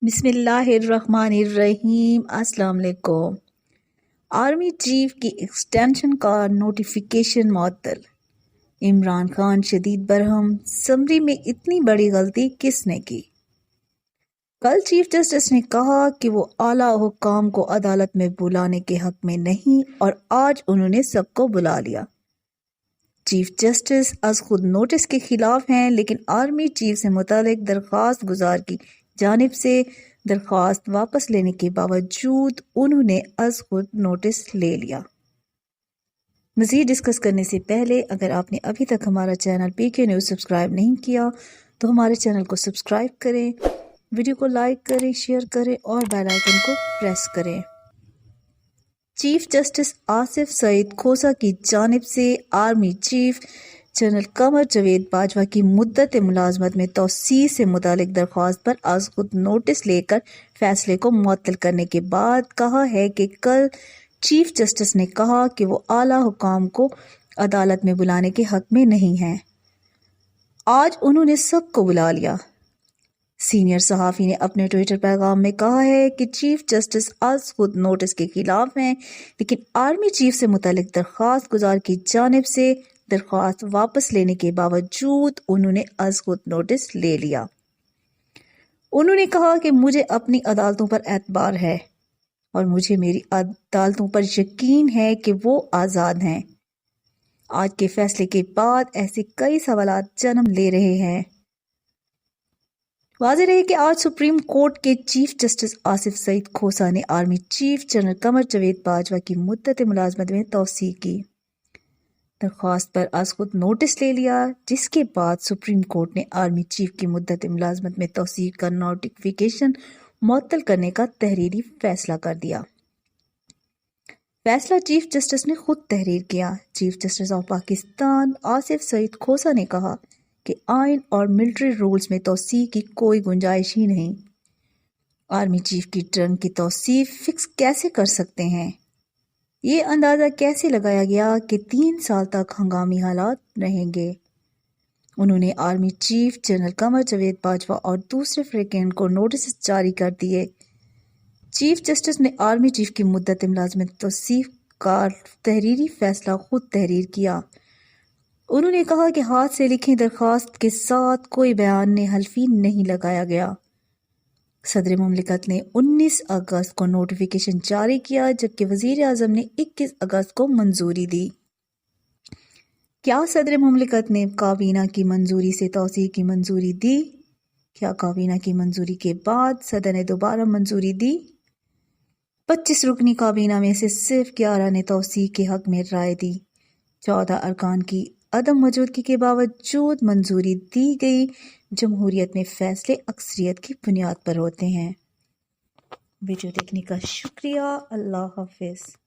बिस्मिल्लाहिर्रहमानिर्रहीम। अस्सलाम वालेकुम। आर्मी चीफ की एक्सटेंशन का नोटिफिकेशन मुअत्तल। इमरान खान शदीद बरहम, समरी में इतनी बड़ी गलती किसने की? कल चीफ जस्टिस ने कहा कि वो आला हुक्काम को अदालत में बुलाने के हक में नहीं और आज उन्होंने सबको बुला लिया। चीफ जस्टिस आज खुद नोटिस के खिलाफ हैं, लेकिन आर्मी चीफ से मुतालिक दरख्वास्त गुजार की जानिब से दरख्वास्त वापस लेने के बावजूद उन्होंने आज खुद नोटिस ले लिया। मज़ीद डिस्कस करने से पहले अगर आपने अभी तक हमारा चैनल पीके न्यूज़ सब्सक्राइब नहीं किया तो हमारे चैनल को सब्सक्राइब करें, वीडियो को लाइक करें, शेयर करें और बेल आइकन को प्रेस करें। चीफ जस्टिस आसिफ सईद खोसा की जानिब से army chief general Qamar Javed Bajwa की मुद्दत मुलाजमत में तौसीह से मुतालिक दरख्वास्त पर आज खुद नोटिस लेकर फैसले को मुअत्तल करने के बाद कहा है कि कल चीफ जस्टिस ने कहा कि वो आला हुकाम को अदालत में बुलाने के हक में नहीं हैं। आज उन्होंने सबको बुला लिया। सीनियर सहाफ़ी ने अपने ट्विटर पैगाम में कहा है कि चीफ जस्टिस आज खुद नोटिस के खिलाफ हैं, लेकिन आर्मी चीफ से मुतालिक दरख्वास्त गुजार की जानिब से दरख्वास्त वापस लेने के बावजूद उन्होंने आज खुद नोटिस ले लिया। उन्होंने कहा कि मुझे अपनी अदालतों पर एतबार है और मुझे मेरी अदालतों पर यकीन है कि वो आज़ाद हैं। आज के फैसले के बाद ऐसे कई सवालात जन्म ले रहे हैं। वाज़ेह रहे कि आज सुप्रीम कोर्ट के चीफ जस्टिस आसिफ सईद खोसा ने army chief general Qamar Javed Bajwa की मुद्दत मुलाजमत में तौसीह की दरख्वास्त पर आज खुद नोटिस ले लिया, जिसके बाद सुप्रीम कोर्ट ने आर्मी चीफ की मुद्दत मुलाजमत में तौसीह का नोटिफिकेशन मुअत्तल करने का तहरीरी फैसला कर दिया। फैसला चीफ जस्टिस ने खुद तहरीर किया। Chief justice of Pakistan Asif Saeed Khosa ने कहा कि आइन और मिलिट्री रूल्स में तौसीह की कोई गुंजाइश ही नहीं। आर्मी चीफ की टर्म की तौसीह फिक्स कैसे कर सकते हैं? ये अंदाज़ा कैसे लगाया गया कि 3 साल तक हंगामी हालात रहेंगे? उन्होंने army chief general Qamar Javed Bajwa और दूसरे फ्रिकेन को नोटिस जारी कर दिए। चीफ जस्टिस ने आर्मी चीफ की मुद्दत मुलाजमत तौसीह का तहरीरी फैसला खुद तहरीर किया। उन्होंने कहा कि हाथ से लिखी दरख्वास्त के साथ कोई बयान हल्फी नहीं लगाया गया। सदर मुमलिकत ने 19 अगस्त को नोटिफिकेशन जारी किया, जबकि वजीर आजम ने 21 अगस्त को मंजूरी दी। क्या सदर मुमलिकत ने काबीना की मंजूरी से तौसीह की मंजूरी दी? क्या काबीना की मंजूरी के बाद सदर ने दोबारा मंजूरी दी? 25 रुकनी काबीना में से सिर्फ 11 ने तौसीह के हक में राय दी। 14 अरकान की अदम मौजूदगी के बावजूद मंजूरी दी गई। जमहूरियत में फैसले अक्सरियत की बुनियाद पर होते हैं। वीडियो देखने का शुक्रिया। अल्लाह हाफिज़।